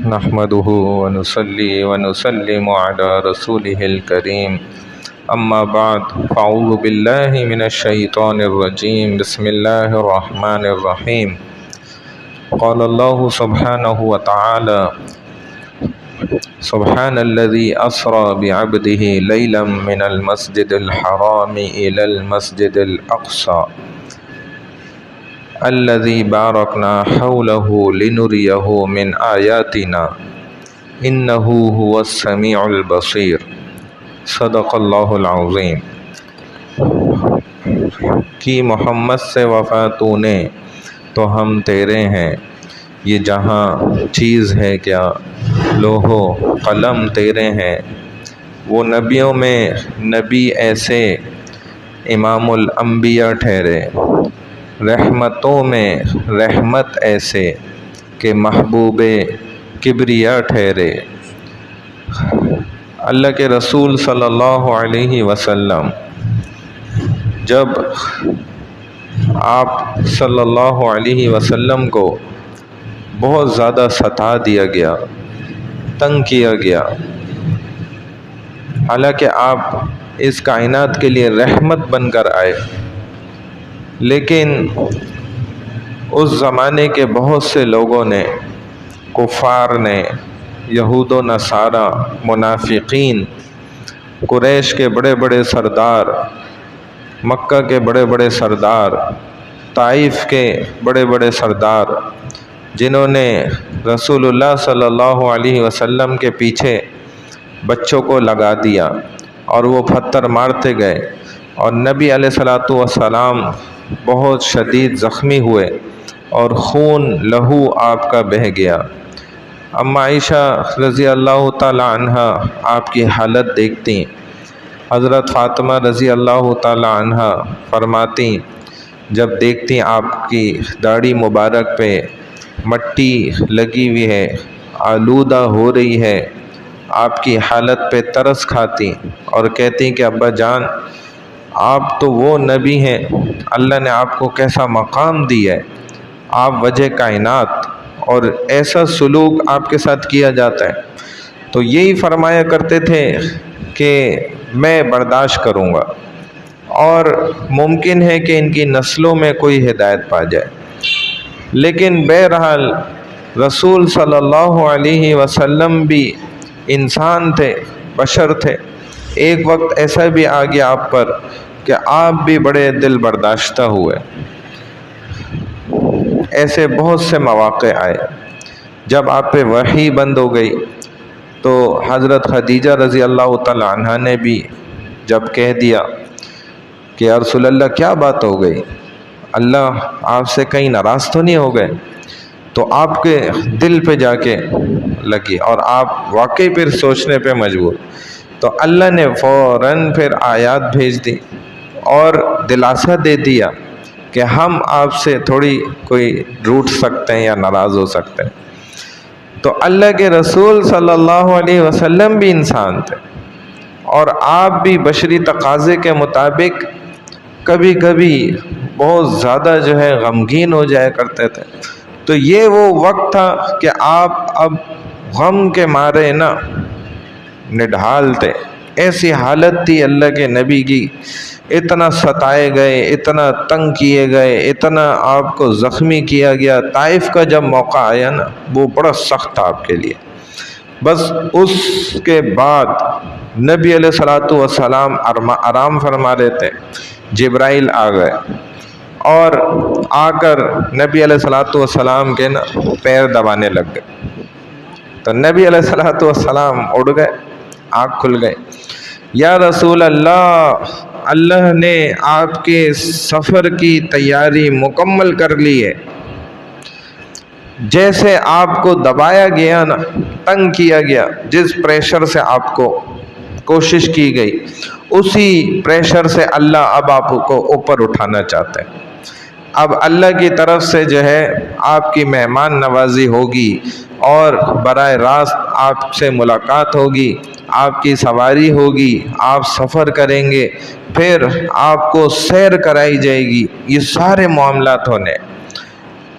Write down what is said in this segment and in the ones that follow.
نحمده ونصلي ونسلم على رسوله الكريم أما بعد فأعوذ بالله من الشيطان الرجيم بسم الله الرحمن الرحيم قال الله سبحانه وتعالى سبحان الذي أسرى بعبده ليلا من المسجد الحرام إلى المسجد الأقصى الذي باركنا حوله لنريه من آياتنا إنه هو السميع البصير صدق اللہ العظیم۔ کی محمد سے وفا تو نے تو ہم تیرے ہیں، یہ جہاں چیز ہے کیا لوح و قلم تیرے ہیں۔ وہ نبیوں میں نبی ایسے امام الانبیاء ٹھہرے، رحمتوں میں رحمت ایسے کہ محبوب کبریا ٹھہرے۔ اللہ کے رسول صلی اللہ علیہ وسلم جب آپ صلی اللہ علیہ وسلم کو بہت زیادہ ستا دیا گیا، تنگ کیا گیا، حالانکہ آپ اس کائنات کے لیے رحمت بن کر آئے، لیکن اس زمانے کے بہت سے لوگوں نے، کفار نے، یہود و نصارہ، منافقین، قریش کے بڑے بڑے سردار، مکہ کے بڑے بڑے سردار، طائف کے بڑے بڑے سردار، جنہوں نے رسول اللہ صلی اللہ علیہ وسلم کے پیچھے بچوں کو لگا دیا اور وہ پتھر مارتے گئے، اور نبی علیہ السلام بہت شدید زخمی ہوئے اور خون لہو آپ کا بہہ گیا۔ اما عائشہ رضی اللہ تعالی عنہ آپ کی حالت دیکھتی، حضرت فاطمہ رضی اللہ تعالی عنہ فرماتی جب دیکھتی آپ کی داڑھی مبارک پہ مٹی لگی ہوئی ہے، آلودہ ہو رہی ہے، آپ کی حالت پہ ترس کھاتی اور کہتی کہ ابا جان آپ تو وہ نبی ہیں، اللہ نے آپ کو کیسا مقام دیا ہے، آپ وجہ کائنات، اور ایسا سلوک آپ کے ساتھ کیا جاتا ہے۔ تو یہی فرمایا کرتے تھے کہ میں برداشت کروں گا اور ممکن ہے کہ ان کی نسلوں میں کوئی ہدایت پا جائے، لیکن بہرحال رسول صلی اللہ علیہ وسلم بھی انسان تھے، بشر تھے۔ ایک وقت ایسا بھی آ گیا آپ پر کہ آپ بھی بڑے دل برداشتہ ہوئے۔ ایسے بہت سے مواقع آئے جب آپ پہ وحی بند ہو گئی، تو حضرت خدیجہ رضی اللہ تعالی عنہ نے بھی جب کہہ دیا کہ یا رسول اللہ کیا بات ہو گئی، اللہ آپ سے کہیں ناراض تو نہیں ہو گئے، تو آپ کے دل پہ جا کے لگی اور آپ واقعی پھر سوچنے پہ مجبور، تو اللہ نے فوراً پھر آیات بھیج دی اور دلاسا دے دیا کہ ہم آپ سے تھوڑی کوئی روٹھ سکتے ہیں یا ناراض ہو سکتے ہیں۔ تو اللہ کے رسول صلی اللہ علیہ وسلم بھی انسان تھے، اور آپ بھی بشری تقاضے کے مطابق کبھی کبھی بہت زیادہ غمگین ہو جایا کرتے تھے۔ تو یہ وہ وقت تھا کہ آپ اب غم کے مارے نڈھال تھے، ایسی حالت تھی اللہ کے نبی کی، اتنا ستائے گئے، اتنا تنگ کیے گئے، اتنا آپ کو زخمی کیا گیا۔ طائف کا جب موقع آیا وہ بڑا سخت تھا آپ کے لیے۔ بس اس کے بعد نبی علیہ السلام آرام فرما رہے تھے، جبرائیل آ گئے اور آ کر نبی علیہ السلام کے پیر دبانے لگ گئے، تو نبی علیہ السلام اڑ گئے، آنکھ کھل گئے۔ یا رسول اللہ، اللہ نے آپ کے سفر کی تیاری مکمل کر لی ہے، جیسے آپ کو دبایا گیا تنگ کیا گیا، جس پریشر سے آپ کو کوشش کی گئی، اسی پریشر سے اللہ اب آپ کو اوپر اٹھانا چاہتے ہیں۔ اب اللہ کی طرف سے آپ کی مہمان نوازی ہوگی اور براہ راست آپ سے ملاقات ہوگی، آپ کی سواری ہوگی، آپ سفر کریں گے، پھر آپ کو سیر کرائی جائے گی، یہ سارے معاملات ہونے۔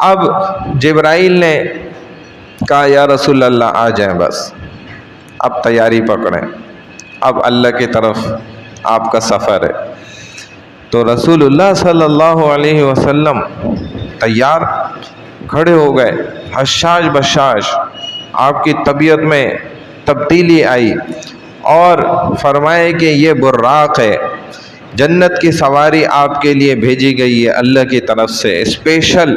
اب جبرائیل نے کہا یا رسول اللہ آ جائیں بس، اب تیاری پکڑیں، اب اللہ کی طرف آپ کا سفر ہے۔ تو رسول اللہ صلی اللہ علیہ وسلم تیار کھڑے ہو گئے، حشاش بشاش، آپ کی طبیعت میں تبدیلی آئی اور فرمائے کہ یہ براق ہے، جنت کی سواری آپ کے لیے بھیجی گئی ہے اللہ کی طرف سے، اسپیشل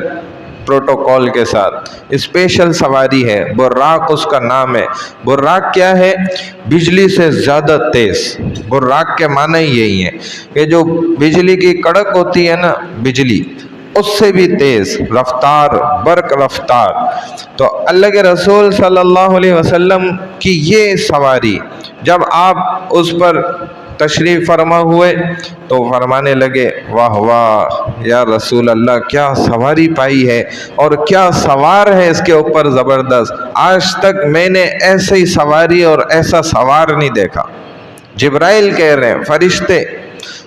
پروٹوکول کے ساتھ، اسپیشل سواری ہے، براق اس کا نام ہے۔ براق کیا ہے؟ بجلی سے زیادہ تیز۔ براق کے معنی یہی ہے کہ جو بجلی کی کڑک ہوتی ہے نا، بجلی اس سے بھی تیز رفتار، برق رفتار۔ تو اللہ کے رسول صلی اللہ علیہ وسلم کی یہ سواری جب آپ اس پر تشریف فرما ہوئے تو فرمانے لگے واہ واہ یا رسول اللہ، کیا سواری پائی ہے اور کیا سوار ہے اس کے اوپر زبردست، آج تک میں نے ایسی سواری اور ایسا سوار نہیں دیکھا۔ جبرائیل کہہ رہے ہیں، فرشتے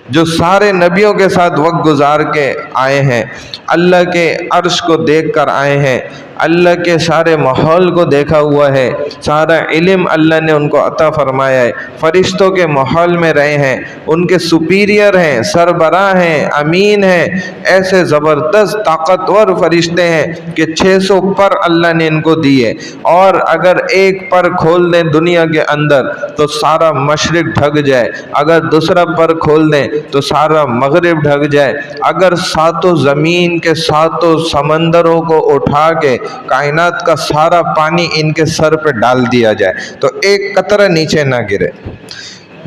جو سارے نبیوں کے ساتھ وقت گزار کے آئے ہیں، اللہ کے عرش کو دیکھ کر آئے ہیں، اللہ کے سارے ماحول کو دیکھا ہوا ہے، سارا علم اللہ نے ان کو عطا فرمایا ہے، فرشتوں کے ماحول میں رہے ہیں، ان کے سپیریئر ہیں، سربراہ ہیں، امین ہیں، ایسے زبردست طاقتور فرشتے ہیں کہ 600 پر اللہ نے ان کو دیے، اور اگر ایک پر کھول دیں دنیا کے اندر تو سارا مشرق ڈھک جائے، اگر دوسرا پر کھول دیں تو سارا مغرب ڈھک جائے، اگر ساتوں زمین کے ساتوں سمندروں کو اٹھا کے کائنات کا سارا پانی ان کے سر پہ ڈال دیا جائے تو ایک قطرہ نیچے نہ گرے۔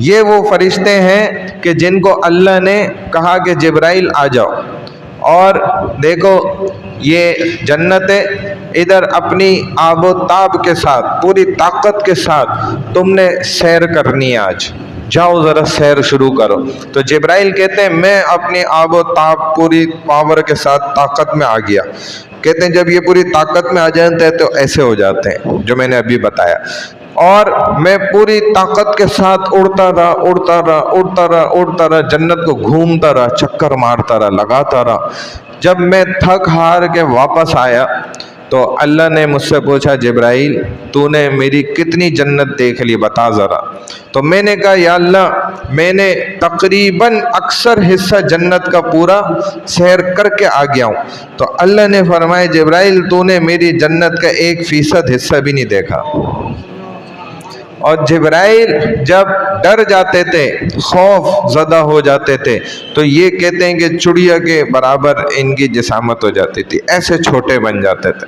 یہ وہ فرشتے ہیں کہ جن کو اللہ نے کہا کہ جبرائیل آ جاؤ، اور دیکھو یہ جنت ہے، ادھر اپنی آب و تاب کے ساتھ پوری طاقت کے ساتھ تم نے سیر کرنی ہے، آج جاؤ ذرا سیر شروع کرو۔ تو جبرائیل کہتے ہیں میں اپنی آب و تاب پوری پاور کے ساتھ طاقت میں آ گیا۔ کہتے ہیں جب یہ پوری طاقت میں آ جاتے ہیں تو ایسے ہو جاتے ہیں جو میں نے ابھی بتایا، اور میں پوری طاقت کے ساتھ اڑتا رہا، جنت کو گھومتا رہا، چکر مارتا رہا، لگاتا رہا۔ جب میں تھک ہار کے واپس آیا تو اللہ نے مجھ سے پوچھا جبرائیل تو نے میری کتنی جنت دیکھ لی بتا ذرا۔ تو میں نے کہا یا اللہ میں نے تقریباً اکثر حصہ جنت کا پورا سیر کر کے آ گیا ہوں۔ تو اللہ نے فرمایا جبرائیل تو نے میری جنت کا 1% حصہ بھی نہیں دیکھا۔ اور جبرائیل جب ڈر جاتے تھے، خوف زدہ ہو جاتے تھے تو یہ کہتے ہیں کہ چڑیا کے برابر ان کی جسامت ہو جاتی تھی، ایسے چھوٹے بن جاتے تھے۔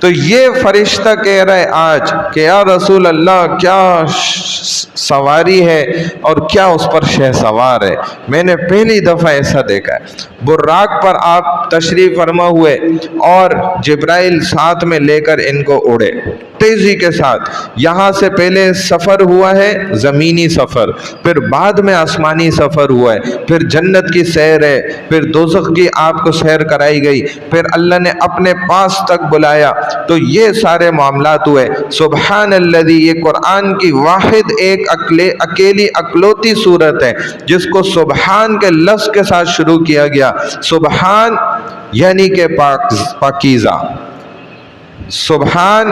تو یہ فرشتہ کہہ رہا ہے آج کہ یا رسول اللہ کیا سواری ہے اور کیا اس پر شہ سوار ہے، میں نے پہلی دفعہ ایسا دیکھا ہے۔ براق پر آپ تشریف فرما ہوئے اور جبرائیل ساتھ میں لے کر ان کو اڑے تیزی کے ساتھ۔ یہاں سے پہلے سفر ہوا ہے زمینی سفر، پھر بعد میں آسمانی سفر ہوا ہے، پھر جنت کی سیر ہے، پھر دوزخ کی آپ کو سیر کرائی گئی، پھر اللہ نے اپنے پاس تک بلایا۔ تو یہ سارے معاملات ہوئے۔ سبحان الذی، یہ قرآن کی واحد ایک اکیلی اکلوتی صورت ہے جس کو سبحان کے لفظ کے ساتھ شروع کیا گیا۔ سبحان یعنی کہ پاکیزہ، سبحان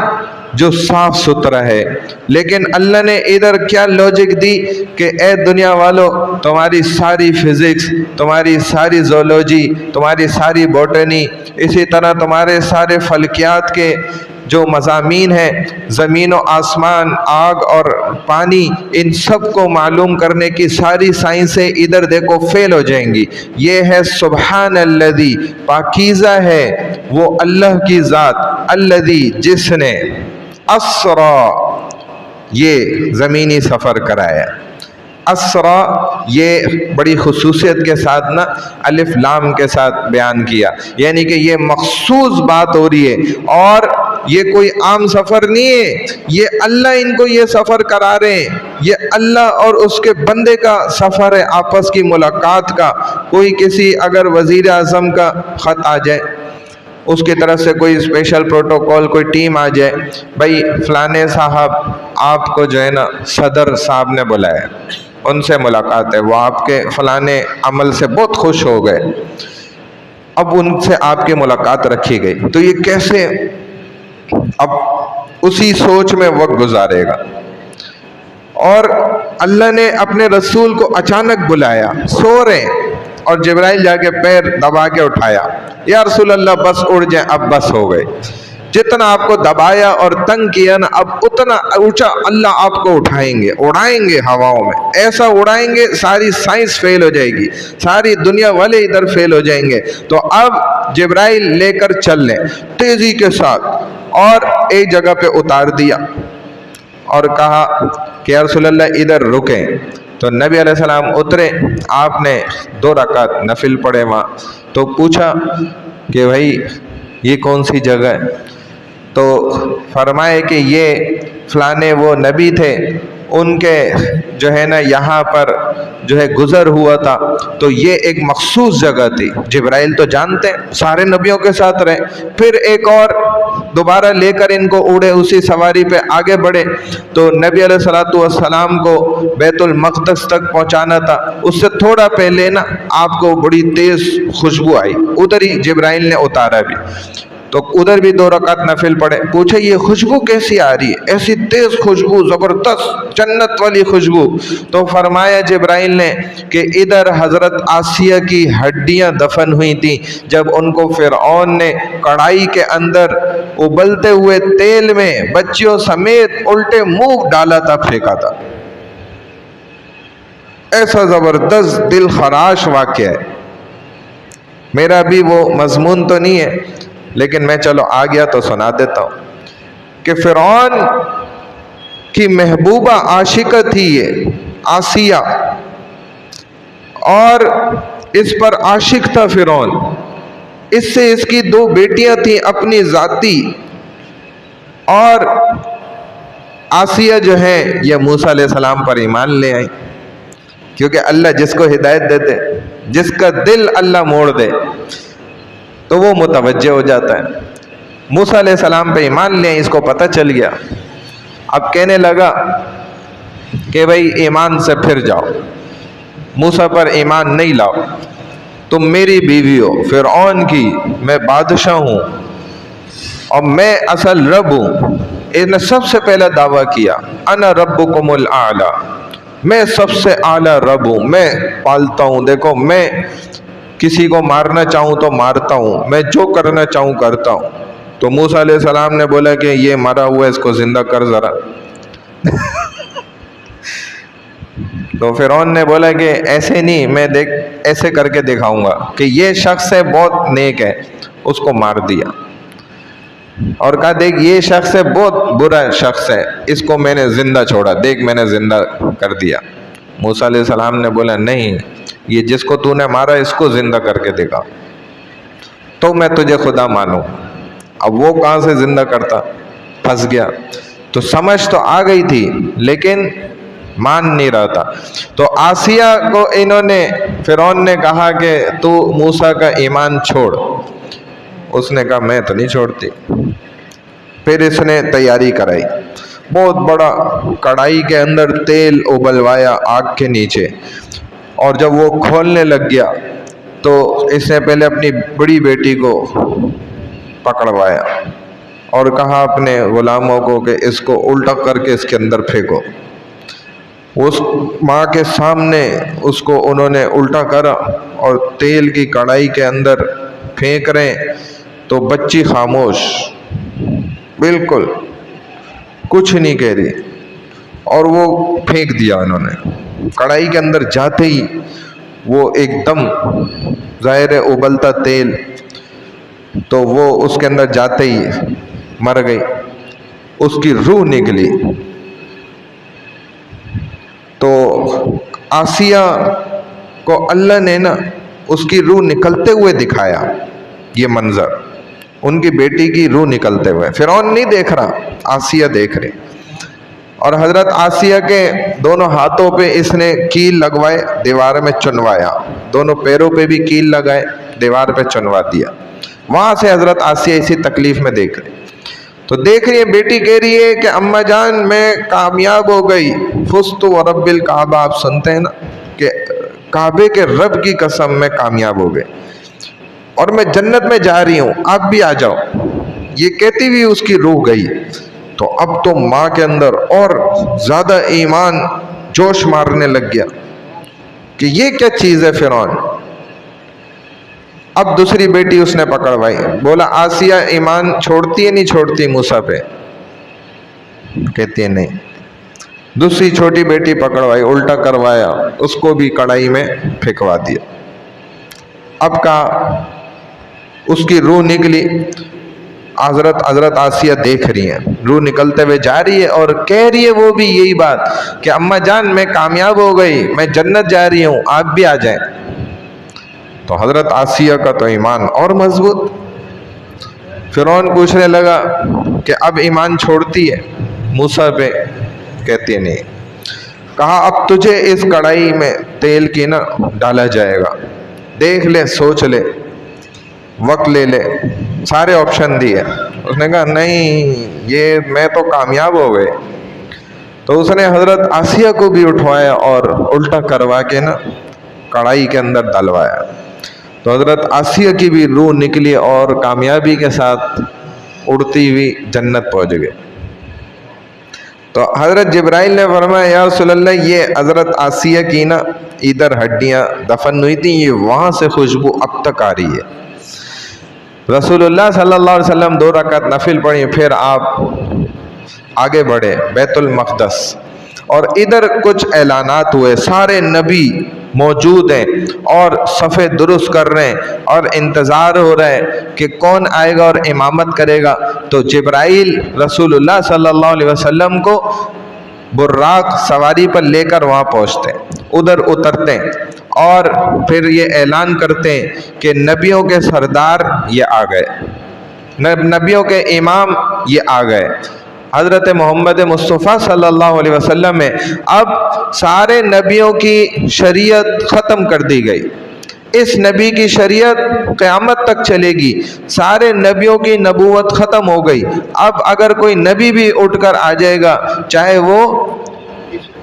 جو صاف ستھرا ہے۔ لیکن اللہ نے ادھر کیا لاجک دی کہ اے دنیا والو تمہاری ساری فزکس، تمہاری ساری زولوجی، تمہاری ساری بوٹنی، اسی طرح تمہارے سارے فلکیات کے جو مضامین ہیں، زمین و آسمان، آگ اور پانی، ان سب کو معلوم کرنے کی ساری سائنسیں ادھر دیکھو فیل ہو جائیں گی۔ یہ ہے سبحان الذی، پاکیزہ ہے وہ اللہ کی ذات، الذی جس نے اسرا یہ زمینی سفر کرایا۔ اسرا یہ بڑی خصوصیت کے ساتھ نا الف لام کے ساتھ بیان کیا، یعنی کہ یہ مخصوص بات ہو رہی ہے اور یہ کوئی عام سفر نہیں ہے، یہ اللہ ان کو یہ سفر کرا رہے ہیں، یہ اللہ اور اس کے بندے کا سفر ہے، آپس کی ملاقات کا۔ کوئی کسی اگر وزیر اعظم کا خط آ جائے، اس کی طرف سے کوئی اسپیشل پروٹوکول، کوئی ٹیم آ جائے، بھائی فلانے صاحب آپ کو جو ہے نا صدر صاحب نے بلایا، ان سے ملاقات ہے، وہ آپ کے فلانے عمل سے بہت خوش ہو گئے، اب ان سے آپ کی ملاقات رکھی گئی، تو یہ کیسے اب اسی سوچ میں وقت گزارے گا، اور اللہ نے اپنے رسول کو اچانک بلایا، سو رہے، اور جبرائیل جا کے پیر دبا کے اٹھایا، یا رسول اللہ بس اڑ جائیں، اب بس ہو گئے، جتنا آپ کو دبایا اور تنگ کیا نا، اب اتنا اونچا اللہ آپ کو اٹھائیں گے، اڑائیں گے ہواؤں میں، ایسا اڑائیں گے ساری سائنس فیل ہو جائے گی، ساری دنیا والے ادھر فیل ہو جائیں گے، تو اب جبرائیل لے کر چل لیں تیزی کے ساتھ، اور ایک جگہ پہ اتار دیا اور کہا کہ یا رسول اللہ ادھر رکیں، تو نبی علیہ السلام اترے، آپ نے 2 رکعت نفل پڑھے وہاں، تو پوچھا کہ بھائی یہ کون سی جگہ ہے؟ تو فرمائے کہ یہ فلانے وہ نبی تھے، ان کے جو ہے نا یہاں پر جو ہے گزر ہوا تھا، تو یہ ایک مخصوص جگہ تھی، جبرائیل تو جانتے ہیں سارے نبیوں کے ساتھ رہے، پھر ایک اور دوبارہ لے کر ان کو اڑے، اسی سواری پہ آگے بڑھے، تو نبی علیہ السلام کو بیت المقدس تک پہنچانا تھا، اس سے تھوڑا پہلے نا آپ کو بڑی تیز خوشبو آئی، ادھر ہی جبرائیل نے اتارا بھی، تو ادھر بھی 2 رکعت نفل پڑھے، پوچھے یہ خوشبو کیسی آ رہی ہے، ایسی تیز خوشبو، زبردست جنت والی خوشبو؟ تو فرمایا جبرائیل نے کہ ادھر حضرت آسیہ کی ہڈیاں دفن ہوئی تھیں، جب ان کو فرعون نے کڑھائی کے اندر ابلتے ہوئے تیل میں بچیوں سمیت الٹے منہ ڈالا تھا، پھینکا تھا۔ ایسا زبردست دل خراش واقعہ ہے، میرا بھی وہ مضمون تو نہیں ہے، لیکن میں چلو آ گیا تو سنا دیتا ہوں کہ فرعون کی محبوبہ عاشقہ تھی یہ آسیہ، اور اس پر عاشق تھا فرعون، اس سے اس کی 2 بیٹیاں تھیں اپنی ذاتی، اور آسیہ جو ہے یہ موسیٰ علیہ السلام پر ایمان لے آئی، کیونکہ اللہ جس کو ہدایت دے دے، جس کا دل اللہ موڑ دے تو وہ متوجہ ہو جاتا ہے۔ موسیٰ علیہ السلام پہ ایمان لے، اس کو پتہ چل گیا، اب کہنے لگا کہ بھئی ایمان سے پھر جاؤ، موسیٰ پر ایمان نہیں لاؤ، تم میری بیوی ہو فرعون کی، میں بادشاہ ہوں اور میں اصل رب ہوں۔ اس نے سب سے پہلا دعویٰ کیا، انا ربکم الاعلی، میں سب سے اعلیٰ رب ہوں، میں پالتا ہوں، دیکھو میں کسی کو مارنا چاہوں تو مارتا ہوں، میں جو کرنا چاہوں کرتا ہوں۔ تو موسیٰ علیہ السلام نے بولا کہ یہ مرا ہوا ہے، اس کو زندہ کر ذرا۔ تو فرعون نے بولا کہ ایسے نہیں، میں ایسے کر کے دکھاؤں گا کہ یہ شخص ہے بہت نیک ہے، اس کو مار دیا، اور کہا دیکھ یہ شخص ہے بہت برا شخص ہے، اس کو میں نے زندہ چھوڑا، دیکھ میں نے زندہ کر دیا۔ موسیٰ علیہ السلام نے بولا نہیں، یہ جس کو تو نے مارا اس کو زندہ کر کے دکھا تو میں تجھے خدا مانوں۔ اب وہ کہاں سے زندہ کرتا، پھنس گیا، تو سمجھ تو آ گئی تھی لیکن مان نہیں رہا تھا۔ تو آسیہ کو فرعون نے کہا کہ تو موسیٰ کا ایمان چھوڑ، اس نے کہا میں تو نہیں چھوڑتی۔ پھر اس نے تیاری کرائی، بہت بڑا کڑھائی کے اندر تیل ابلوایا آگ کے نیچے، اور جب وہ کھولنے لگ گیا تو اس نے پہلے اپنی بڑی بیٹی کو پکڑوایا اور کہا اپنے غلاموں کو کہ اس کو الٹا کر کے اس کے اندر پھینکو۔ اس ماں کے سامنے اس کو انہوں نے الٹا کرا اور تیل کی کڑھائی کے اندر پھینک رہے، تو بچی خاموش، بالکل کچھ نہیں کہہ رہی، اور وہ پھینک دیا انہوں نے کڑھائی کے اندر۔ جاتے ہی وہ ایک دم ظاہر ہے ابلتا تیل، تو وہ اس کے اندر جاتے ہی مر گئی، اس کی روح نکلی۔ تو آسیہ کو اللہ نے نا اس کی روح نکلتے ہوئے دکھایا، یہ منظر ان کی بیٹی کی روح نکلتے ہوئے، فرعون نہیں دیکھ رہا، آسیہ دیکھ رہی، اور حضرت آسیہ کے دونوں ہاتھوں پہ اس نے کیل لگوائے، دیوار میں چنوایا، دونوں پیروں پہ بھی کیل لگائے، دیوار پہ چنوا دیا۔ وہاں سے حضرت آسیہ اسی تکلیف میں دیکھ رہی، تو دیکھ رہی ہے بیٹی کہہ رہی ہے کہ اماں جان میں کامیاب ہو گئی، فزت ورب الکعبہ، آپ سنتے ہیں نا کہ کعبے کے رب کی قسم میں کامیاب ہو گئے، اور میں جنت میں جا رہی ہوں، آپ بھی آ جاؤ۔ یہ کہتی ہوئی اس کی روح گئی۔ تو اب تو ماں کے اندر اور زیادہ ایمان جوش مارنے لگ گیا کہ یہ کیا چیز ہے فرعون۔ اب دوسری بیٹی اس نے پکڑوائی، بولا آسیہ ایمان چھوڑتی ہے نہیں چھوڑتی موسیٰ پہ؟ کہتی ہے نہیں۔ دوسری چھوٹی بیٹی پکڑوائی، الٹا کروایا، اس کو بھی کڑھائی میں پھینکوا دیا۔ اب کہا اس کی روح نکلی، حضرت آسیہ دیکھ رہی ہیں، روح نکلتے ہوئے جا رہی ہے اور کہہ رہی ہے وہ بھی یہی بات کہ اماں جان میں کامیاب ہو گئی، میں جنت جا رہی ہوں، آپ بھی آ جائیں۔ تو حضرت آسیہ کا تو ایمان اور مضبوط۔ فرعون پوچھنے لگا کہ اب ایمان چھوڑتی ہے موسیٰ پہ؟ کہتی ہے نہیں۔ کہا اب تجھے اس کڑھائی میں تیل کی نہ ڈالا جائے گا، دیکھ لے، سوچ لے، وقت لے لے، سارے آپشن دیے۔ اس نے کہا نہیں، یہ میں تو کامیاب ہو گئے۔ تو اس نے حضرت آسیہ کو بھی اٹھوایا اور الٹا کروا کے نا کڑھائی کے اندر ڈلوایا۔ تو حضرت آسیہ کی بھی روح نکلی اور کامیابی کے ساتھ اڑتی ہوئی جنت پہنچ گئے۔ تو حضرت جبرائیل نے فرمایا یا رسول اللہ یہ حضرت آسیہ کی نا ادھر ہڈیاں دفن ہوئی تھیں، یہ وہاں سے خوشبو اب تک آ رہی ہے۔ رسول اللہ صلی اللہ علیہ وسلم 2 رکعت نفل پڑھی، پھر آپ آگے بڑھے بیت المقدس، اور ادھر کچھ اعلانات ہوئے، سارے نبی موجود ہیں اور صفے درست کر رہے ہیں اور انتظار ہو رہا ہے کہ کون آئے گا اور امامت کرے گا۔ تو جبرائیل رسول اللہ صلی اللہ علیہ وسلم کو براق سواری پر لے کر وہاں پہنچتے ہیں، ادھر اترتے ہیں اور پھر یہ اعلان کرتے ہیں کہ نبیوں کے سردار یہ آ گئے، نبیوں کے امام یہ آ گئے، حضرت محمد مصطفیٰ صلی اللہ علیہ وسلم میں اب سارے نبیوں کی شریعت ختم کر دی گئی، اس نبی کی شریعت قیامت تک چلے گی، سارے نبیوں کی نبوت ختم ہو گئی۔ اب اگر کوئی نبی بھی اٹھ کر آ جائے گا، چاہے وہ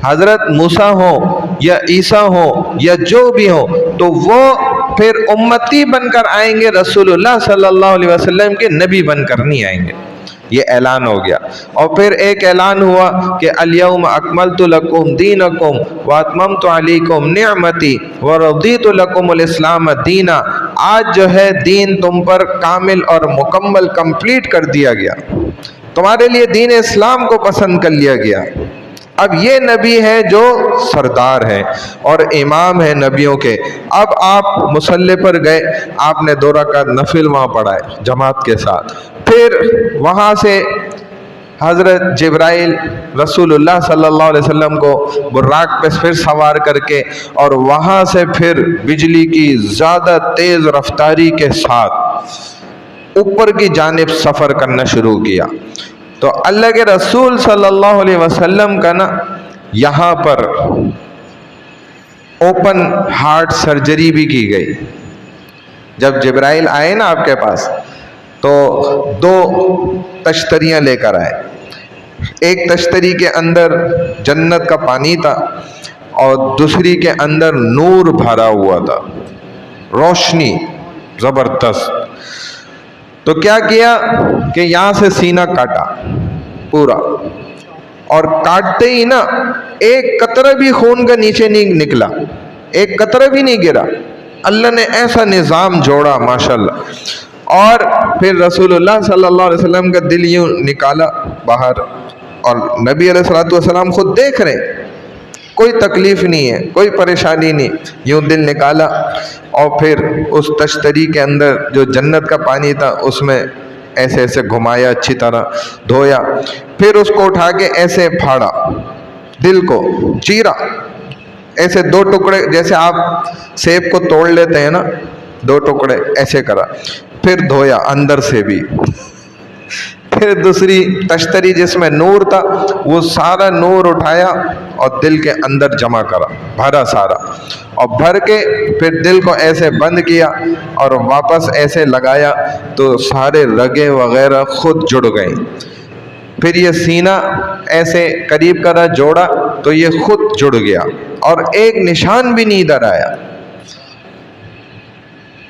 حضرت موسیٰ ہو یا عیسیٰ ہو یا جو بھی ہو، تو وہ پھر امتی بن کر آئیں گے، رسول اللہ صلی اللہ علیہ وسلم کے نبی بن کر نہیں آئیں گے۔ یہ اعلان ہو گیا۔ اور پھر ایک اعلان ہوا کہ الیوم اکملت لکم دینکم واتممت علیکم نعمتی ورضیت لکم الاسلام دینا، آج جو ہے دین تم پر کامل اور مکمل کمپلیٹ کر دیا گیا، تمہارے لیے دین اسلام کو پسند کر لیا گیا۔ اب یہ نبی ہے جو سردار ہے اور امام ہے نبیوں کے۔ اب آپ مصلی پر گئے، آپ نے 2 رکعت نفل وہاں پڑھائے جماعت کے ساتھ، پھر وہاں سے حضرت جبرائیل رسول اللہ صلی اللہ علیہ وسلم کو براق پہ پھر سوار کر کے اور وہاں سے پھر بجلی کی زیادہ تیز رفتاری کے ساتھ اوپر کی جانب سفر کرنا شروع کیا۔ تو اللہ کے رسول صلی اللہ علیہ وسلم کا نا یہاں پر اوپن ہارٹ سرجری بھی کی گئی۔ جب جبرائیل آئے نا آپ کے پاس تو 2 تشتریاں لے کر آئے، ایک تشتری کے اندر جنت کا پانی تھا اور دوسری کے اندر نور بھرا ہوا تھا، روشنی زبردست۔ تو کیا کیا کہ یہاں سے سینہ کاٹا پورا، اور کاٹتے ہی نا ایک قطرہ بھی خون کا نیچے نہیں نکلا، ایک قطرہ بھی نہیں گرا۔ اللہ نے ایسا نظام جوڑا ماشاءاللہ۔ اور پھر رسول اللہ صلی اللہ علیہ وسلم کا دل یوں نکالا باہر، اور نبی علیہ الصلوۃ والسلام خود دیکھ رہے، کوئی تکلیف نہیں ہے، کوئی پریشانی نہیں، یوں دل نکالا اور پھر اس تشتری کے اندر جو جنت کا پانی تھا اس میں ایسے ایسے گھمایا، اچھی طرح دھویا، پھر اس کو اٹھا کے ایسے پھاڑا، دل کو چیرا، ایسے 2 ٹکڑے، جیسے آپ سیب کو توڑ لیتے ہیں نا 2 ٹکڑے، ایسے کرا، پھر دھویا اندر سے بھی، پھر دوسری تشتری جس میں نور تھا وہ سارا نور اٹھایا اور دل کے اندر جمع کرا، بھرا سارا، اور بھر کے پھر دل کو ایسے بند کیا اور واپس ایسے لگایا تو سارے رگیں وغیرہ خود جڑ گئیں۔ پھر یہ سینہ ایسے قریب کرا، جوڑا تو یہ خود جڑ گیا اور ایک نشان بھی نہیں ادھر آیا۔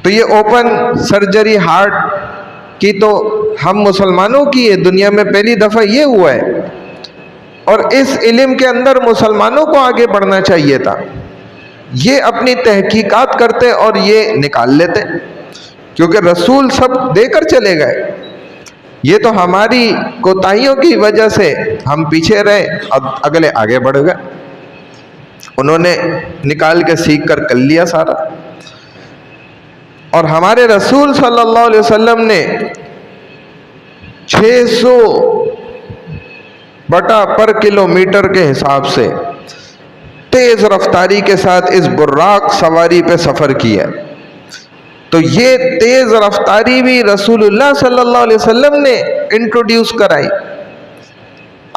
تو یہ اوپن سرجری ہارٹ کی تو ہم مسلمانوں کی یہ دنیا میں پہلی دفعہ یہ ہوا ہے، اور اس علم کے اندر مسلمانوں کو آگے بڑھنا چاہیے تھا۔ یہ اپنی تحقیقات کرتے اور یہ نکال لیتے، کیونکہ رسول سب دے کر چلے گئے۔ یہ تو ہماری کوتاہیوں کی وجہ سے ہم پیچھے رہے، اب اگلے آگے بڑھ گئے، انہوں نے نکال کے سیکھ کر کر لیا سارا۔ اور ہمارے رسول صلی اللہ علیہ وسلم نے 600 بٹا پر کلومیٹر کے حساب سے تیز رفتاری کے ساتھ اس براق سواری پہ سفر کیا۔ تو یہ تیز رفتاری بھی رسول اللہ صلی اللہ علیہ وسلم نے انٹروڈیوس کرائی،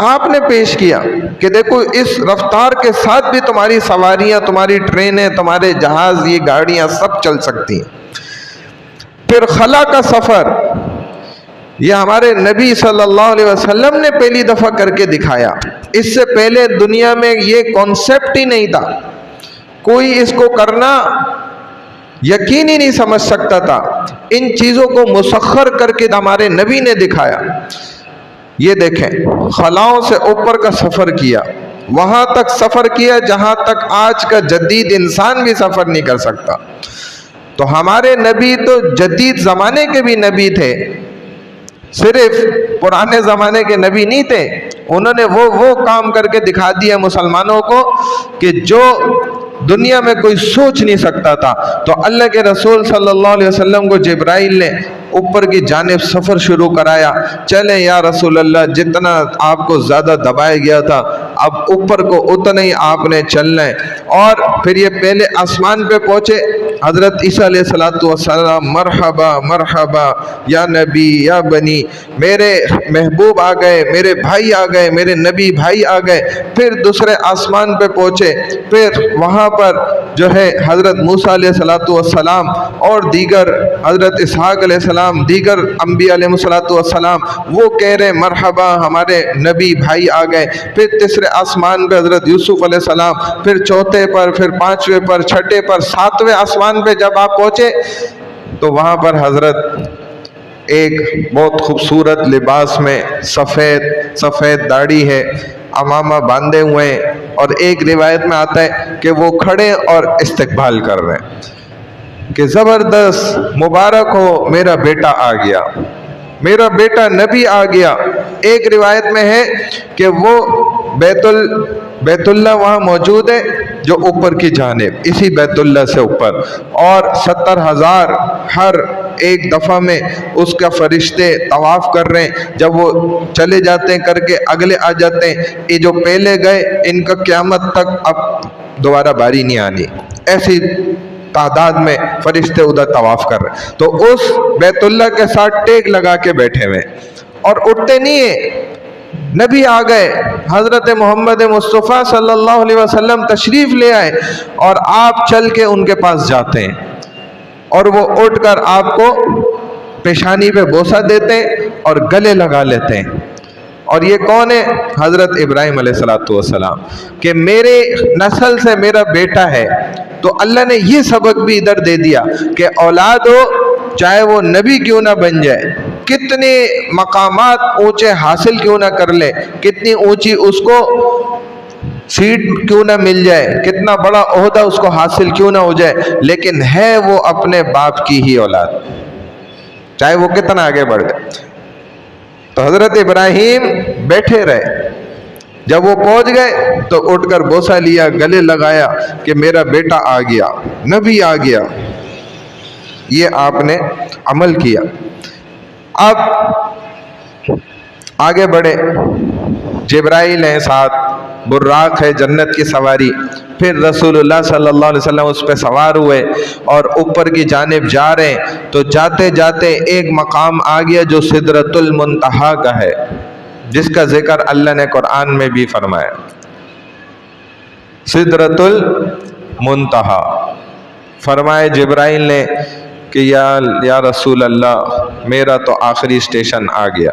آپ نے پیش کیا کہ دیکھو اس رفتار کے ساتھ بھی تمہاری سواریاں، تمہاری ٹرینیں، تمہارے جہاز، یہ گاڑیاں سب چل سکتی ہیں۔ پھر خلا کا سفر، یہ ہمارے نبی صلی اللہ علیہ وسلم نے پہلی دفعہ کر کے دکھایا۔ اس سے پہلے دنیا میں یہ کانسیپٹ ہی نہیں تھا، کوئی اس کو کرنا یقین ہی نہیں سمجھ سکتا تھا۔ ان چیزوں کو مسخر کر کے ہمارے نبی نے دکھایا۔ یہ دیکھیں، خلاؤں سے اوپر کا سفر کیا، وہاں تک سفر کیا جہاں تک آج کا جدید انسان بھی سفر نہیں کر سکتا۔ تو ہمارے نبی تو جدید زمانے کے بھی نبی تھے، صرف پرانے زمانے کے نبی نہیں تھے۔ انہوں نے وہ کام کر کے دکھا دیا مسلمانوں کو کہ جو دنیا میں کوئی سوچ نہیں سکتا تھا۔ تو اللہ کے رسول صلی اللہ علیہ وسلم کو جبرائیل نے اوپر کی جانب سفر شروع کرایا۔ چلیں یا رسول اللہ، جتنا آپ کو زیادہ دبایا گیا تھا اب اوپر کو اتنا ہی آپ نے چلنا ہے۔ اور پھر یہ پہلے آسمان پہ پہنچے، حضرت عیسیٰ علیہ السلام مرحبا مرحبا یا نبی یا بنی، میرے محبوب آ گئے، میرے بھائی آ گئے، میرے نبی بھائی آ گئے۔ پھر دوسرے آسمان پہ پہنچے، پھر وہاں پر جو ہے حضرت موسیٰ علیہ السلام اور دیگر حضرت اسحاق علیہ السلام، دیگر انبیاء علیہ السلام، وہ کہہ رہے مرحبا ہمارے نبی بھائی آ گئے۔ پھر تیسرے آسمان پہ حضرت یوسف علیہ السلام، پھر چوتھے پر، پھر پانچویں پر، چھٹے پر، ساتویں آسمان پہ جب آپ پہنچے تو وہاں پر حضرت ایک بہت خوبصورت لباس میں، سفید داڑھی ہے، امامہ باندھے ہوئے ہیں، اور ایک روایت میں آتا ہے کہ وہ کھڑے اور استقبال کر رہے ہیں کہ زبردست، مبارک ہو میرا بیٹا آ گیا، میرا بیٹا نبی آ گیا۔ ایک روایت میں ہے کہ وہ بیت اللہ وہاں موجود ہے جو اوپر کی جانب، اسی بیت اللہ سے اوپر، اور 70,000 ہر ایک دفعہ میں اس کا فرشتے طواف کر رہے ہیں۔ جب وہ چلے جاتے ہیں کر کے اگلے آ جاتے ہیں، یہ جو پہلے گئے ان کا قیامت تک اب دوبارہ باری نہیں آنی، ایسی تعداد میں فرشتے ادھر طواف کر رہے ہیں۔ تو اس بیت اللہ کے ساتھ ٹیک لگا کے بیٹھے ہوئے اور اٹھتے نہیں ہیں۔ نبی آ گئے، حضرت محمد مصطفیٰ صلی اللہ علیہ وسلم تشریف لے آئے، اور آپ چل کے ان کے پاس جاتے ہیں اور وہ اٹھ کر آپ کو پیشانی پہ بوسہ دیتے ہیں اور گلے لگا لیتے ہیں۔ اور یہ کون ہے؟ حضرت ابراہیم علیہ السلام، کہ میرے نسل سے میرا بیٹا ہے۔ تو اللہ نے یہ سبق بھی ادھر دے دیا کہ اولاد ہو چاہے وہ نبی کیوں نہ بن جائے، کتنے مقامات اونچے حاصل کیوں نہ کر لے، کتنی اونچی اس کو سیٹ کیوں نہ مل جائے، کتنا بڑا عہدہ اس کو حاصل کیوں نہ ہو جائے، لیکن ہے وہ اپنے باپ کی ہی اولاد، چاہے وہ کتنا آگے بڑھ جائے۔ تو حضرت ابراہیم بیٹھے رہے، جب وہ پہنچ گئے تو اٹھ کر بوسہ لیا، گلے لگایا کہ میرا بیٹا آ گیا، نبی آ گیا۔ یہ آپ نے عمل کیا۔ اب آگے بڑھے، جبرائیل ہیں ساتھ، براق ہے جنت کی سواری، پھر رسول اللہ صلی اللہ علیہ وسلم اس پہ سوار ہوئے اور اوپر کی جانب جا رہے ہیں۔ تو جاتے جاتے ایک مقام آ گیا جو سدرۃ المنتہا کا ہے، جس کا ذکر اللہ نے قرآن میں بھی فرمایا، سدرۃ المنتہا۔ فرمائے جبرائیل نے کہ یا رسول اللہ، میرا تو آخری اسٹیشن آ گیا،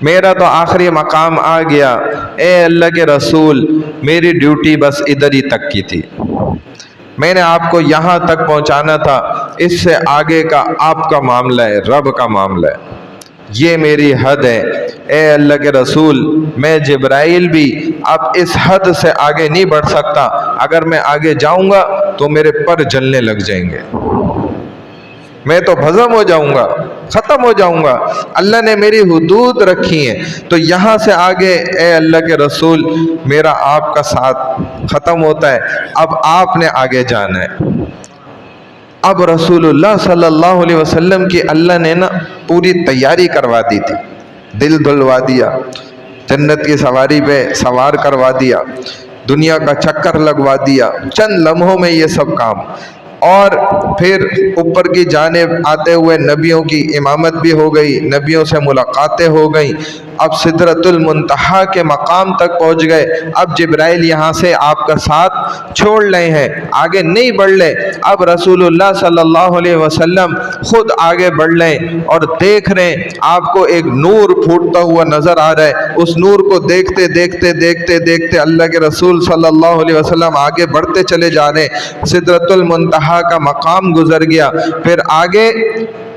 میرا تو آخری مقام آ گیا، اے اللہ کے رسول، میری ڈیوٹی بس ادھر ہی تک کی تھی، میں نے آپ کو یہاں تک پہنچانا تھا، اس سے آگے کا آپ کا معاملہ ہے، رب کا معاملہ ہے، یہ میری حد ہے۔ اے اللہ کے رسول، میں جبرائیل بھی اب اس حد سے آگے نہیں بڑھ سکتا، اگر میں آگے جاؤں گا تو میرے پر جلنے لگ جائیں گے، میں تو بھزم ہو جاؤں گا، ختم ہو جاؤں گا۔ اللہ نے میری حدود رکھی ہیں، تو یہاں سے آگے اے اللہ کے رسول میرا آپ کا ساتھ ختم ہوتا ہے، اب آپ نے آگے جانا ہے۔ اب رسول اللہ صلی اللہ علیہ وسلم کی اللہ نے نا پوری تیاری کروا دی تھی، دل دھلوا دیا، جنت کی سواری پہ سوار کروا دیا، دنیا کا چکر لگوا دیا، چند لمحوں میں یہ سب کام، اور پھر اوپر کی جانب آتے ہوئے نبیوں کی امامت بھی ہو گئی، نبیوں سے ملاقاتیں ہو گئیں، اب سدرۃ المنتہا کے مقام تک پہنچ گئے۔ اب جبرائیل یہاں سے آپ کا ساتھ چھوڑ رہے ہیں، آگے نہیں بڑھ لے، اب رسول اللہ صلی اللہ علیہ وسلم خود آگے بڑھ لیں اور دیکھ رہے ہیں آپ کو ایک نور پھوٹتا ہوا نظر آ رہا ہے، اس نور کو دیکھتے دیکھتے دیکھتے دیکھتے اللہ کے رسول صلی اللہ علیہ وسلم آگے بڑھتے چلے جا رہے ہیں، سدرۃ المنتہا کا مقام گزر گیا، پھر آگے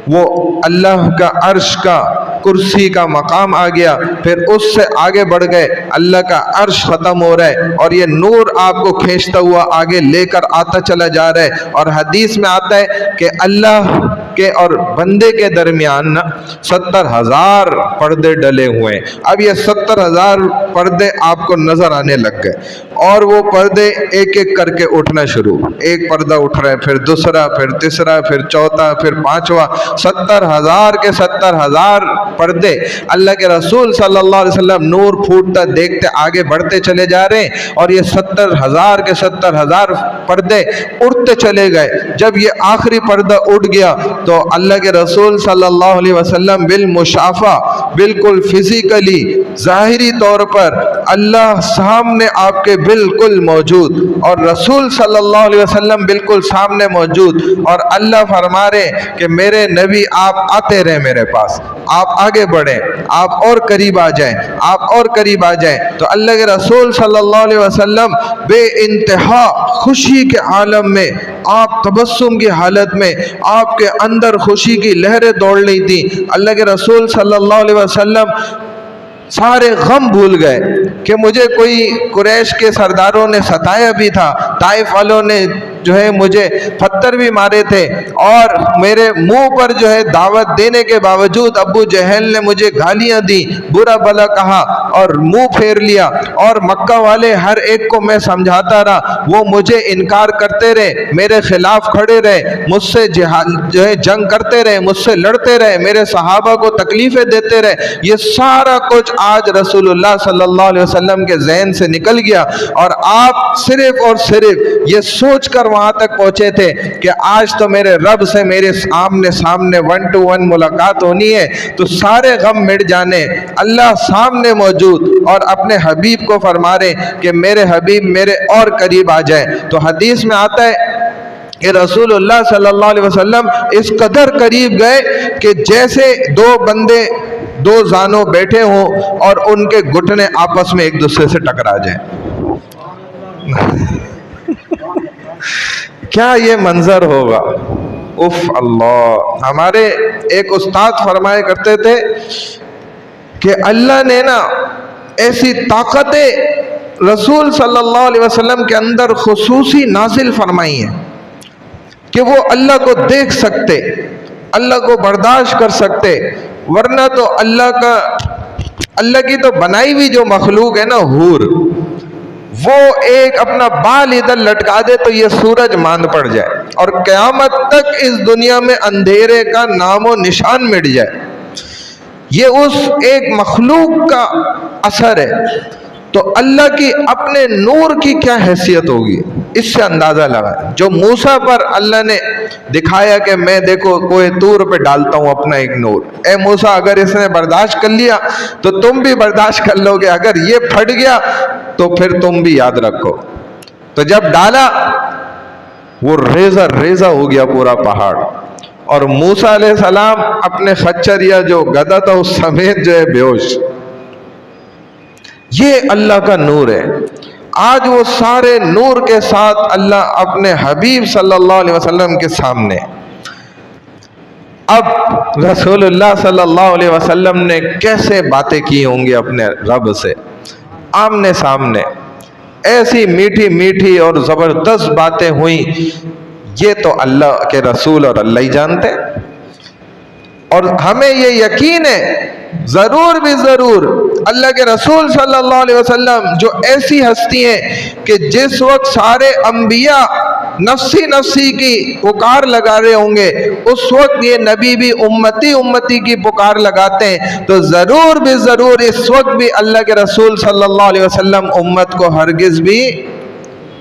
وہ اللہ کا عرش کا کرسی کا مقام آ گیا، پھر اس سے آگے بڑھ گئے، اللہ کا عرش ختم ہو رہا ہے اور یہ نور آپ کو کھینچتا ہوا آگے لے کر آتا چلا جا رہا ہے، اور حدیث میں آتا ہے کہ اللہ کے اور بندے کے درمیان 70,000 پردے ڈلے ہوئے ہیں۔ اب یہ 70,000 پردے آپ کو نظر آنے لگ گئے، اور وہ پردے ایک ایک کر کے اٹھنا شروع، ایک پردہ اٹھ رہا ہے، پھر دوسرا، پھر تیسرا، پھر چوتھا، پھر پانچواں، 70,000 کے 70,000 پردے اللہ کے رسول صلی اللہ علیہ وسلم نور پھوٹتا دیکھتے آگے بڑھتے چلے جا رہے ہیں، اور یہ 70,000 کے 70,000 پردے اڑتے چلے گئے۔ جب یہ آخری پردہ اٹھ گیا تو اللہ کے رسول صلی اللہ علیہ وسلم بالمشافہ، بالکل فزیکلی ظاہری طور پر اللہ سامنے آپ کے بالکل موجود، اور رسول صلی اللہ علیہ وسلم بالکل سامنے موجود، اور اللہ فرما رہے کہ میرے نبی آپ آتے رہے میرے پاس، آپ آگے بڑھیں، آپ اور قریب آ جائیں، آپ اور قریب آ جائیں۔ تو اللہ کے رسول صلی اللہ علیہ وسلم بے انتہا خوشی کے عالم میں، آپ تبسم کی حالت میں، آپ کے اندر خوشی کی لہریں دوڑ رہی تھی۔ اللہ کے رسول صلی اللہ علیہ وسلم سارے غم بھول گئے کہ مجھے کوئی قریش کے سرداروں نے ستایا بھی تھا، طائف والوں نے جو ہے مجھے پتھر بھی مارے تھے، اور میرے منہ پر جو ہے دعوت دینے کے باوجود ابو جہل نے مجھے گالیاں دی، برا بھلا کہا اور منہ پھیر لیا، اور مکہ والے ہر ایک کو میں سمجھاتا رہا، وہ مجھے انکار کرتے رہے، میرے خلاف کھڑے رہے، مجھ سے جو ہے جنگ کرتے رہے، مجھ سے لڑتے رہے، میرے صحابہ کو تکلیفیں دیتے رہے۔ یہ سارا کچھ آج رسول اللہ صلی اللہ علیہ وسلم کے ذہن سے نکل گیا، اور آپ صرف اور صرف یہ سوچ کر وہاں تک پہنچے تھے کہ آج تو میرے رب سے میرے سامنے 1 to 1 ملاقات ہونی ہے، تو سارے غم مٹ جانے، اللہ سامنے موجود، اور اپنے حبیب کو فرما رہے کہ میرے حبیب میرے اور قریب آ جائیں۔ تو حدیث میں آتا ہے کہ رسول اللہ صلی اللہ علیہ وسلم اس قدر قریب گئے کہ جیسے دو بندے دو زانوں بیٹھے ہوں اور ان کے گھٹنے آپس میں ایک دوسرے سے ٹکرا جائیں۔ کیا یہ منظر ہوگا؟ اف اللہ! ہمارے ایک استاد فرمایا کرتے تھے کہ اللہ نے نا ایسی طاقتیں رسول صلی اللہ علیہ وسلم کے اندر خصوصی نازل فرمائی ہیں کہ وہ اللہ کو دیکھ سکتے، اللہ کو برداشت کر سکتے، ورنہ تو اللہ کی تو بنائی ہوئی جو مخلوق ہے نا حور، وہ ایک اپنا بال ادھر لٹکا دے تو یہ سورج ماند پڑ جائے اور قیامت تک اس دنیا میں اندھیرے کا نام و نشان مٹ جائے۔ یہ اس ایک مخلوق کا اثر ہے، تو اللہ کی اپنے نور کی کیا حیثیت ہوگی، اس سے اندازہ لگا۔ جو موسیٰ پر اللہ نے دکھایا کہ میں دیکھو کوہ طور پہ ڈالتا ہوں اپنا ایک نور، اے موسیٰ اگر اس نے برداشت کر لیا تو تم بھی برداشت کر لو گے، اگر یہ پھٹ گیا تو پھر تم بھی یاد رکھو۔ تو جب ڈالا وہ ریزہ ریزہ ہو گیا پورا پہاڑ، اور موسیٰ علیہ السلام اپنے خچر یا جو گدھا تھا اس سمیت جو ہے بے ہوش۔ یہ اللہ کا نور ہے۔ آج وہ سارے نور کے ساتھ اللہ اپنے حبیب صلی اللہ علیہ وسلم کے سامنے، اب رسول اللہ صلی اللہ علیہ وسلم نے کیسے باتیں کی ہوں گی اپنے رب سے، آمنے سامنے ایسی میٹھی میٹھی اور زبردست باتیں ہوئیں، یہ تو اللہ کے رسول اور اللہ ہی جانتے ہیں۔ اور ہمیں یہ یقین ہے ضرور بھی ضرور اللہ کے رسول صلی اللہ علیہ وسلم جو ایسی ہستی ہیں کہ جس وقت سارے انبیاء نفسی نفسی کی پکار لگا رہے ہوں گے، اس وقت یہ نبی بھی امتی امتی کی پکار لگاتے ہیں، تو ضرور بھی ضرور اس وقت بھی اللہ کے رسول صلی اللہ علیہ وسلم امت کو ہرگز بھی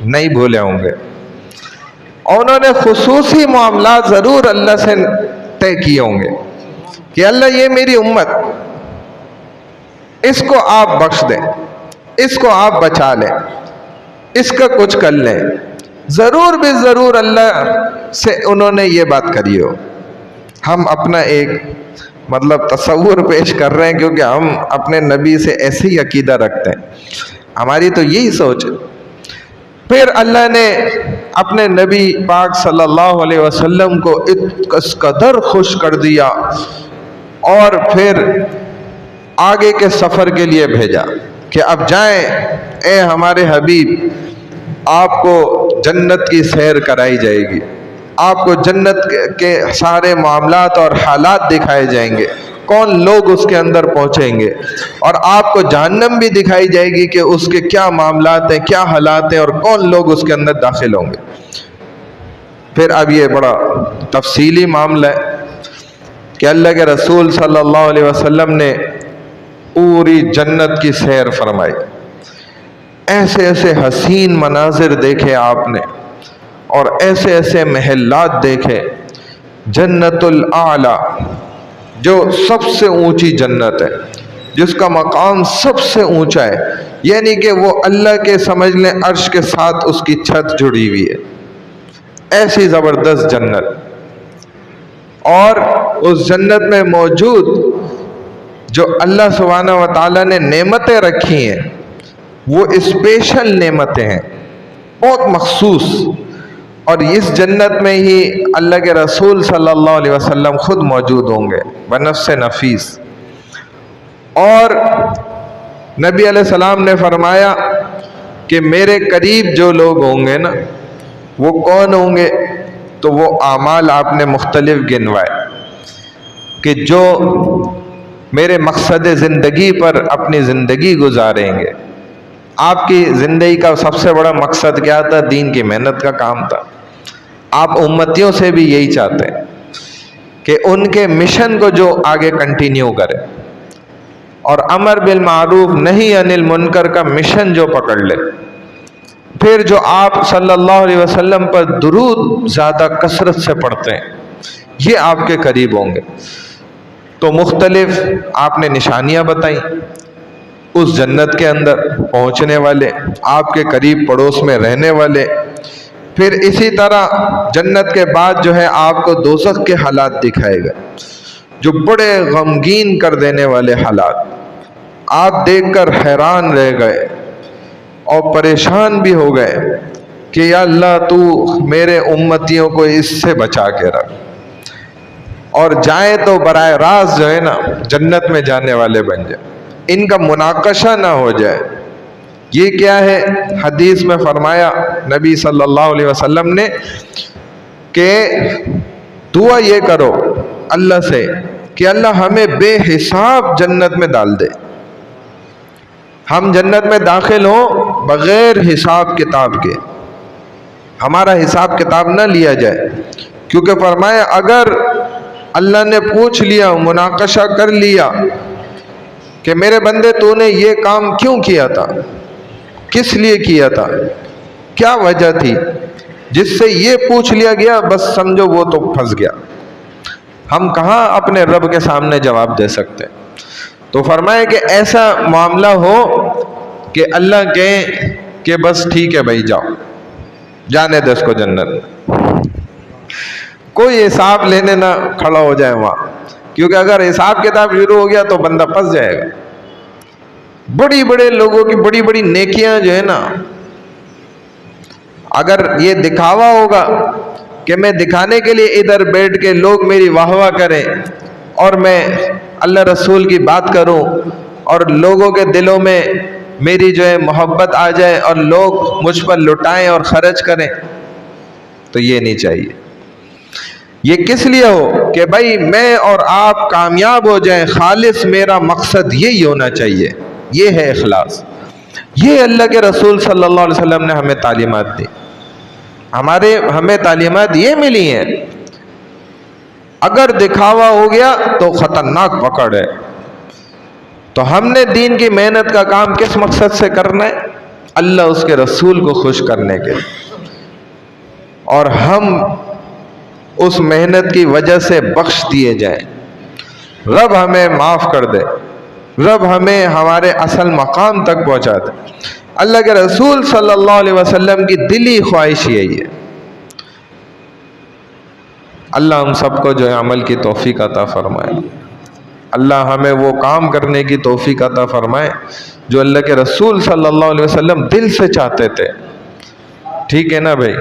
نہیں بھولے ہوں گے۔ اور انہوں نے خصوصی معاملات ضرور اللہ سے طے کیے ہوں گے کہ اللہ یہ میری امت، اس کو آپ بخش دیں، اس کو آپ بچا لیں، اس کا کچھ کر لیں، ضرور بھی ضرور اللہ سے انہوں نے یہ بات کری ہو۔ ہم اپنا ایک تصور پیش کر رہے ہیں کیونکہ ہم اپنے نبی سے ایسے ہی عقیدہ رکھتے ہیں، ہماری تو یہی سوچ ہے۔ پھر اللہ نے اپنے نبی پاک صلی اللہ علیہ وسلم کو اس قدر خوش کر دیا اور پھر آگے کے سفر کے لیے بھیجا کہ اب جائیں اے ہمارے حبیب، آپ کو جنت کی سیر کرائی جائے گی، آپ کو جنت کے سارے معاملات اور حالات دکھائے جائیں گے، کون لوگ اس کے اندر پہنچیں گے، اور آپ کو جہنم بھی دکھائی جائے گی کہ اس کے کیا معاملات ہیں، کیا حالات ہیں، اور کون لوگ اس کے اندر داخل ہوں گے۔ پھر اب یہ بڑا تفصیلی معاملہ ہے کہ اللہ کے رسول صلی اللہ علیہ وسلم نے پوری جنت کی سیر فرمائی، ایسے ایسے حسین مناظر دیکھے آپ نے، اور ایسے ایسے محلات دیکھے۔ جنت الاعلی جو سب سے اونچی جنت ہے، جس کا مقام سب سے اونچا ہے، یعنی کہ وہ اللہ کے سمجھ لیں عرش کے ساتھ اس کی چھت جڑی ہوئی ہے، ایسی زبردست جنت۔ اور اس جنت میں موجود جو اللہ سبحانہ و تعالیٰ نے نعمتیں رکھی ہیں، وہ اسپیشل نعمتیں ہیں، بہت مخصوص، اور اس جنت میں ہی اللہ کے رسول صلی اللہ علیہ وسلم خود موجود ہوں گے بنفس نفیس۔ اور نبی علیہ السلام نے فرمایا کہ میرے قریب جو لوگ ہوں گے نا، وہ کون ہوں گے؟ تو وہ اعمال آپ نے مختلف گنوائے کہ جو میرے مقصد زندگی پر اپنی زندگی گزاریں گے۔ آپ کی زندگی کا سب سے بڑا مقصد کیا تھا؟ دین کی محنت کا کام تھا۔ آپ امتیوں سے بھی یہی چاہتے ہیں کہ ان کے مشن کو جو آگے کنٹینیو کرے، اور امر بالمعروف نہی عن المنکر کا مشن جو پکڑ لے، پھر جو آپ صلی اللہ علیہ وسلم پر درود زیادہ کثرت سے پڑھتے ہیں، یہ آپ کے قریب ہوں گے۔ تو مختلف آپ نے نشانیاں بتائیں اس جنت کے اندر پہنچنے والے، آپ کے قریب پڑوس میں رہنے والے۔ پھر اسی طرح جنت کے بعد جو ہے آپ کو دوزخ کے حالات دکھائے گا، جو بڑے غمگین کر دینے والے حالات، آپ دیکھ کر حیران رہ گئے اور پریشان بھی ہو گئے کہ یا اللہ تو میرے امتیوں کو اس سے بچا کے رکھ، اور جائیں تو براہ راست جو ہے نا جنت میں جانے والے بن جائیں، ان کا مناقشہ نہ ہو جائے۔ یہ کیا ہے؟ حدیث میں فرمایا نبی صلی اللہ علیہ وسلم نے کہ دعا یہ کرو اللہ سے کہ اللہ ہمیں بے حساب جنت میں ڈال دے، ہم جنت میں داخل ہوں بغیر حساب کتاب کے، ہمارا حساب کتاب نہ لیا جائے، کیونکہ فرمایا اگر اللہ نے پوچھ لیا، مناقشہ کر لیا کہ میرے بندے تو نے یہ کام کیوں کیا تھا، کس لیے کیا تھا، کیا وجہ تھی، جس سے یہ پوچھ لیا گیا، بس سمجھو وہ تو پھنس گیا، ہم کہاں اپنے رب کے سامنے جواب دے سکتے۔ تو فرمائے کہ ایسا معاملہ ہو کہ اللہ کہے کہ بس ٹھیک ہے بھائی جاؤ، جانے دے اس کو جنت میں، کوئی حساب لینے نہ کھڑا ہو جائے وہاں، کیونکہ اگر حساب کتاب شروع ہو گیا تو بندہ پھنس جائے گا۔ بڑی بڑے لوگوں کی بڑی بڑی نیکیاں جو ہے نا، اگر یہ دکھاوا ہوگا کہ میں دکھانے کے لیے ادھر بیٹھ کے لوگ میری واہ واہ کریں اور میں اللہ رسول کی بات کروں اور لوگوں کے دلوں میں میری جو ہے محبت آ جائے اور لوگ مجھ پر لٹائیں اور خرچ کریں، تو یہ نہیں چاہیے۔ یہ کس لیے ہو کہ بھائی میں اور آپ کامیاب ہو جائیں، خالص میرا مقصد یہی ہونا چاہیے۔ یہ ہے اخلاص۔ یہ اللہ کے رسول صلی اللہ علیہ وسلم نے ہمیں تعلیمات دی، ہمیں تعلیمات یہ ملی ہیں۔ اگر دکھاوا ہو گیا تو خطرناک پکڑ ہے۔ تو ہم نے دین کی محنت کا کام کس مقصد سے کرنا ہے؟ اللہ اس کے رسول کو خوش کرنے کے، اور ہم اس محنت کی وجہ سے بخش دیے جائیں، رب ہمیں معاف کر دے، رب ہمیں ہمارے اصل مقام تک پہنچا دے۔ اللہ کے رسول صلی اللہ علیہ وسلم کی دلی خواہش یہی ہے۔ اللہ ہم سب کو جو ہے عمل کی توفیق عطا فرمائے۔ اللہ ہمیں وہ کام کرنے کی توفیق عطا فرمائے جو اللہ کے رسول صلی اللہ علیہ وسلم دل سے چاہتے تھے۔ ٹھیک ہے نا بھائی؟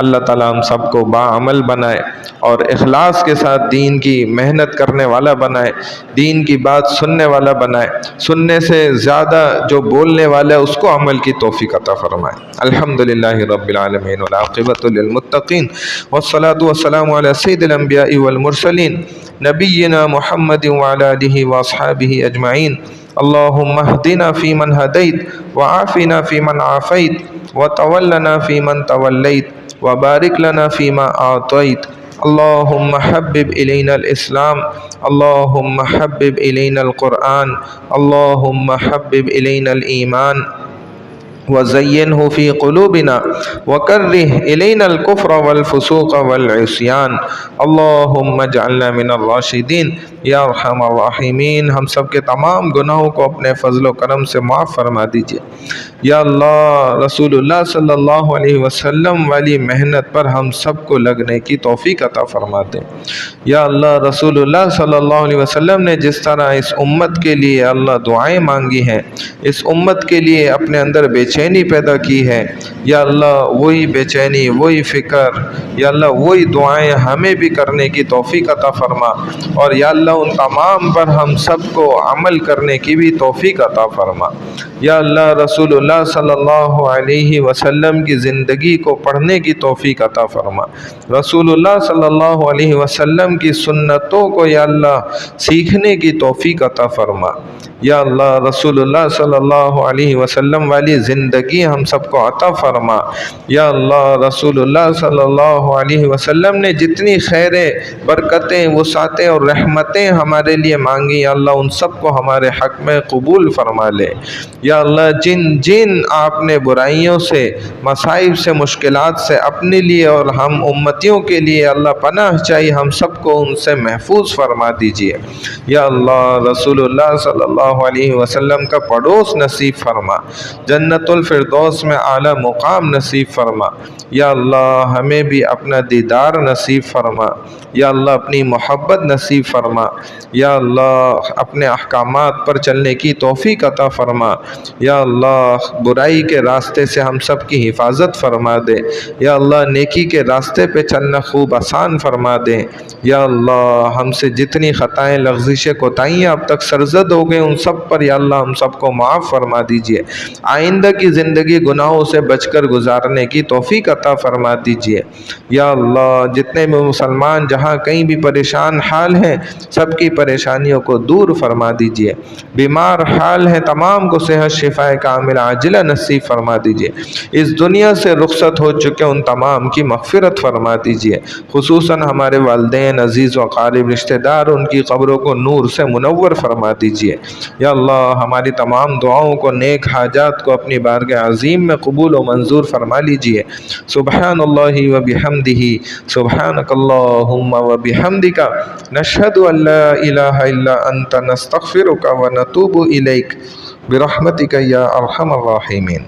اللہ تعالیٰ ہم سب کو باعمل بنائے اور اخلاص کے ساتھ دین کی محنت کرنے والا بنائے، دین کی بات سننے والا بنائے، سننے سے زیادہ جو بولنے والا ہے اس کو عمل کی توفیق عطا فرمائے۔ الحمدللہ رب العالمین والعاقبۃ للمتقین والصلاة والسلام علی سید الانبیاء والمرسلین نبینا محمد وعلی آلہ واصحابہ اجمعین۔ اللہم اہدنا فیمن ہدیت وعافنا فیمن عافیت وتولنا فیمن تولیت وبارک لنا فیما اعطیت۔ اللہم حبب الینا الاسلام، اللہم حبب الینا القرآن، اللہم حبب الینا الایمان وزینہ فی قلوبنا وکرہ الینا الکفر والفسوق والعصیان، اللہم اجعلنا من الراشدین یا ارحم الراحمین۔ ہم سب کے تمام گناہوں کو اپنے فضل و کرم سے معاف فرما دیجئے یا اللہ۔ رسول اللہ صلی اللہ علیہ وسلم والی محنت پر ہم سب کو لگنے کی توفیق عطا فرما دیں یا اللہ۔ رسول اللہ صلی اللہ علیہ وسلم نے جس طرح اس امت کے لیے اللہ دعائیں مانگی ہیں، اس امت کے لیے اپنے اندر بے چینی پیدا کی ہے یا اللہ، وہی بے چینی، وہی فکر یا اللہ، وہی دعائیں ہمیں بھی کرنے کی توفیق عطا فرما، اور یا اللہ ان تمام پر ہم سب کو عمل کرنے کی بھی توفیق عطا فرما یا اللہ۔ رسول اللہ صلی اللہ علیہ وسلم کی زندگی کو پڑھنے کی توفیق عطا فرما، رسول اللہ صلی اللہ علیہ وسلم کی سنتوں کو یا اللہ سیکھنے کی توفیق عطا فرما یا اللہ۔ رسول اللہ صلی اللہ علیہ وسلم والی زندگی ہم سب کو عطا فرما یا اللہ۔ رسول اللہ صلی اللہ علیہ وسلم نے جتنی خیریں، برکتیں، وسعتیں اور رحمتیں ہمارے لیے مانگی یا اللہ، ان سب کو ہمارے حق میں قبول فرما لے یا اللہ۔ جن آپ نے برائیوں سے، مصائب سے، مشکلات سے اپنے لیے اور ہم امتیوں کے لیے اللہ پناہ چاہیے، ہم سب کو ان سے محفوظ فرما دیجئے یا اللہ۔ رسول اللہ صلی اللہ علیہ وسلم کا پڑوس نصیب فرما، جنت الفردوس میں اعلیٰ مقام نصیب فرما یا اللہ۔ ہمیں بھی اپنا دیدار نصیب فرما یا اللہ، اپنی محبت نصیب فرما یا اللہ، اپنے احکامات پر چلنے کی توفیق عطا فرما یا اللہ۔ برائی کے راستے سے ہم سب کی حفاظت فرما دے یا اللہ، نیکی کے راستے پہ چلنا خوب آسان فرما دے یا اللہ۔ ہم سے جتنی خطائیں، لغزشیں، کوتاہیاں اب تک سرزد ہو گئے، ان سب پر یا اللہ ہم سب کو معاف فرما دیجئے۔ آئندہ کی زندگی گناہوں سے بچ کر گزارنے کی توفیق عطا فرما دیجئے یا اللہ۔ جتنے بھی مسلمان جہاں کہیں بھی پریشان حال ہیں، سب کی پریشانیوں کو دور فرما دیجئے۔ بیمار حال ہیں تمام کو صحت شفا کامل عاجلہ نصیب فرما دیجئے۔ اس دنیا سے رخصت ہو چکے ان تمام کی مغفرت فرما دیجئے، خصوصاً ہمارے والدین، عزیز و اقارب، رشتہ دار، ان کی قبروں کو نور سے منور فرما دیجئے یا اللہ۔ ہماری تمام دعاؤں کو، نیک حاجات کو اپنی بارگاہ عظیم میں قبول و منظور فرما لیجئے۔ سبحان اللہ و بحمدہ، سبحانک اللہم و بحمدک، نشہد ان لا الہ الا انت، نستغفرک و نتوب الیک، برحمتک یا ارحم الراحمین۔